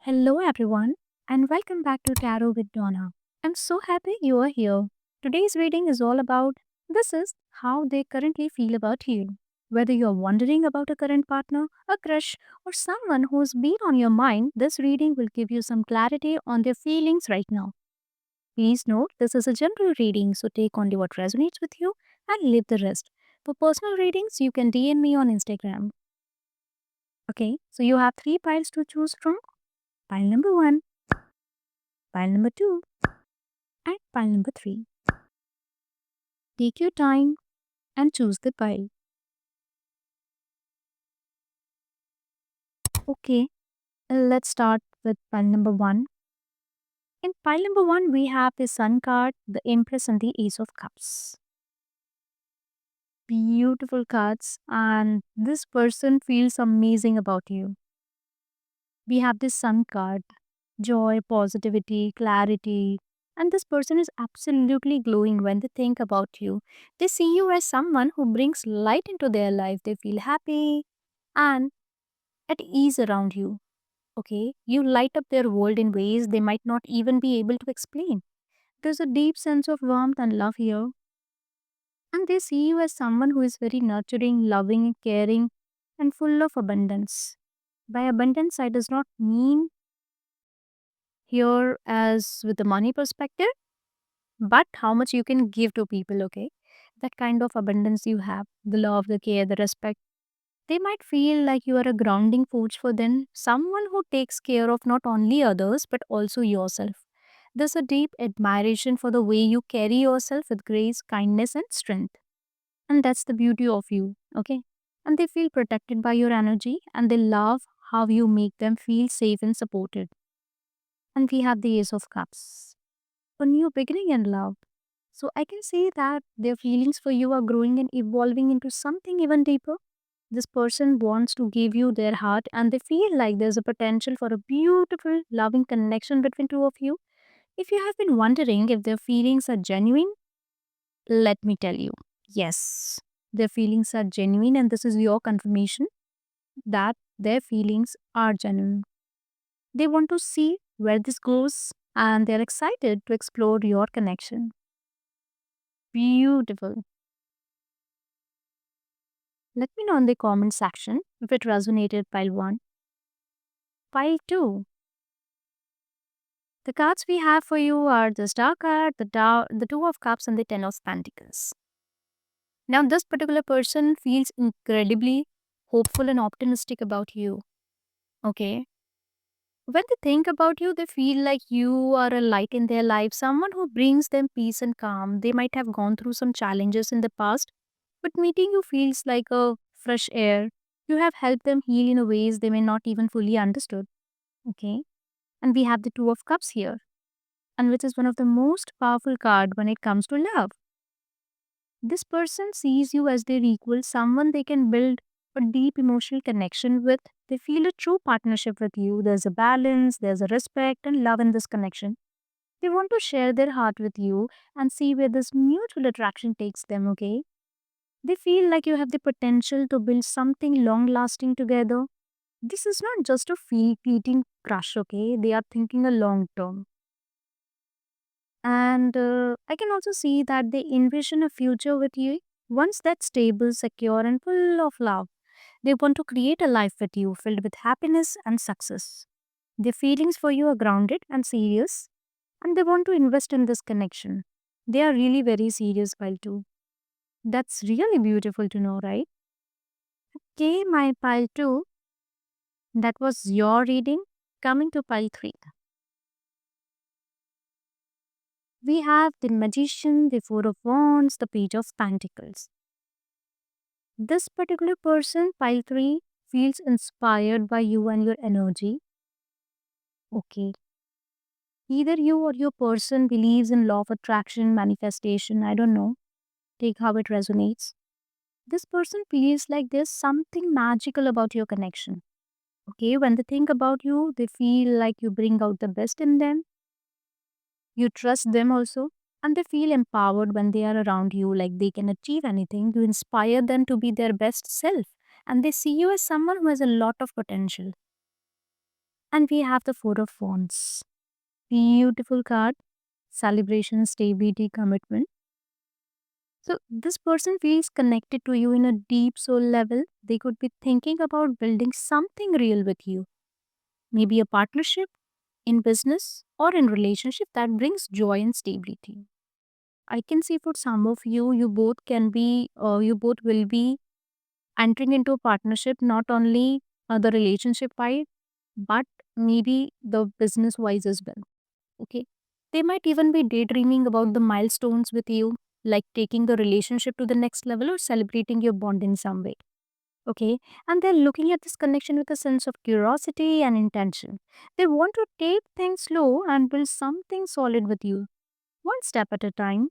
Hello, everyone, and welcome back to Tarot with Donna. I'm so happy you are here. Today's reading is all about this is how they currently feel about you. Whether you're wondering about a current partner, a crush, or someone who's been on your mind, this reading will give you some clarity on their feelings right now. Please note this is a general reading, so take only what resonates with you and leave the rest. For personal readings, you can DM me on Instagram. Okay, so you have three piles to choose from. Pile number one, pile number two, and pile number 3. Take your time and choose the pile. Okay, let's start with pile number 1. In pile number 1, we have the Sun card, the Empress, and the Ace of Cups. Beautiful cards, and this person feels amazing about you. We have the Sun card, joy, positivity, clarity, and this person is absolutely glowing when they think about you. They see you as someone who brings light into their life. They feel happy and at ease around you. Okay, you light up their world in ways they might not even be able to explain. There's a deep sense of warmth and love here, and they see you as someone who is very nurturing, loving, caring, and full of abundance. By abundance, I does not mean here as with the money perspective, but how much you can give to people, okay? That kind of abundance you have, the love, the care, the respect. They might feel like you are a grounding force for them, someone who takes care of not only others but also yourself. There's a deep admiration for the way you carry yourself with grace, kindness, and strength. And that's the beauty of you, okay? And they feel protected by your energy and they love how you make them feel safe and supported. And we have the Ace of Cups, a new beginning in love. So I can say that their feelings for you are growing and evolving into something even deeper. This person wants to give you their heart and they feel like there's a potential for a beautiful, loving connection between two of you. If you have been wondering if their feelings are genuine, let me tell you, yes, their feelings are genuine, and this is your confirmation that their feelings are genuine. They want to see where this goes and they're excited to explore your connection. Beautiful. Let me know in the comment section if it resonated. Pile 1. Pile 2. The cards we have for you are the Star card, the Two of Cups, and the Ten of Pentacles. Now, this particular person feels incredibly hopeful and optimistic about you. Okay. When they think about you, they feel like you are a light in their life, someone who brings them peace and calm. They might have gone through some challenges in the past, but meeting you feels like a fresh air. You have helped them heal in a ways they may not even fully understood. Okay. And we have the Two of Cups here, and which is one of the most powerful card when it comes to love. This person sees you as their equal, someone they can build a deep emotional connection with. They feel a true partnership with you. There's a balance, there's a respect and love in this connection. They want to share their heart with you and see where this mutual attraction takes them, okay? They feel like you have the potential to build something long lasting together. This is not just a fleeting crush, okay? They are thinking a long term. And I can also see that they envision a future with you, once that's stable, secure, and full of love. They want to create a life with you filled with happiness and success. Their feelings for you are grounded and serious, and they want to invest in this connection. They are really very serious while too. That's really beautiful to know, right? Okay, my pile 2, that was your reading. Coming to pile 3, we have the Magician, the Four of Wands, the Page of Pentacles. This particular person, pile 3, feels inspired by you and your energy. Okay. Either you or your person believes in law of attraction, manifestation, I don't know. Take how it resonates. This person feels like there's something magical about your connection. Okay, when they think about you, they feel like you bring out the best in them. You trust them also. And they feel empowered when they are around you, like they can achieve anything. You inspire them to be their best self. And they see you as someone who has a lot of potential. And we have the Four of Wands. Beautiful card. Celebration, stability, commitment. So this person feels connected to you in a deep soul level. They could be thinking about building something real with you. Maybe a partnership in business or in relationship that brings joy and stability. I can see for some of you, you both will be entering into a partnership, not only the relationship wise, but maybe the business wise as well. Okay. They might even be daydreaming about the milestones with you, like taking the relationship to the next level or celebrating your bond in some way. Okay. And they're looking at this connection with a sense of curiosity and intention. They want to take things slow and build something solid with you, one step at a time.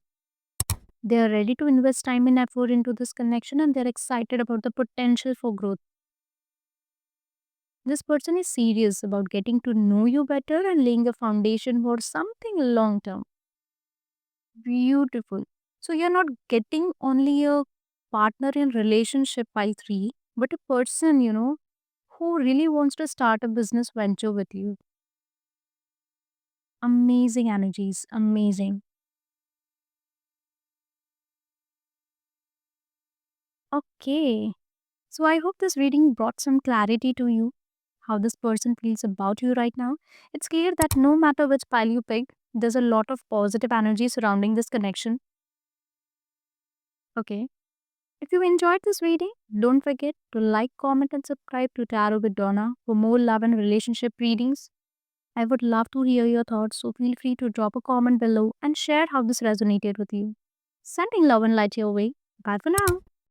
They are ready to invest time and effort into this connection and they're excited about the potential for growth. This person is serious about getting to know you better and laying a foundation for something long term. Beautiful. So you're not getting only a partner in relationship by three, but a person, who really wants to start a business venture with you. Amazing energies. Amazing. Okay. So I hope this reading brought some clarity to you, how this person feels about you right now. It's clear that no matter which pile you pick, there's a lot of positive energy surrounding this connection. Okay. If you enjoyed this reading, don't forget to like, comment, and subscribe to Tarot with Donna for more love and relationship readings. I would love to hear your thoughts, so feel free to drop a comment below and share how this resonated with you. Sending love and light your way. Bye for now.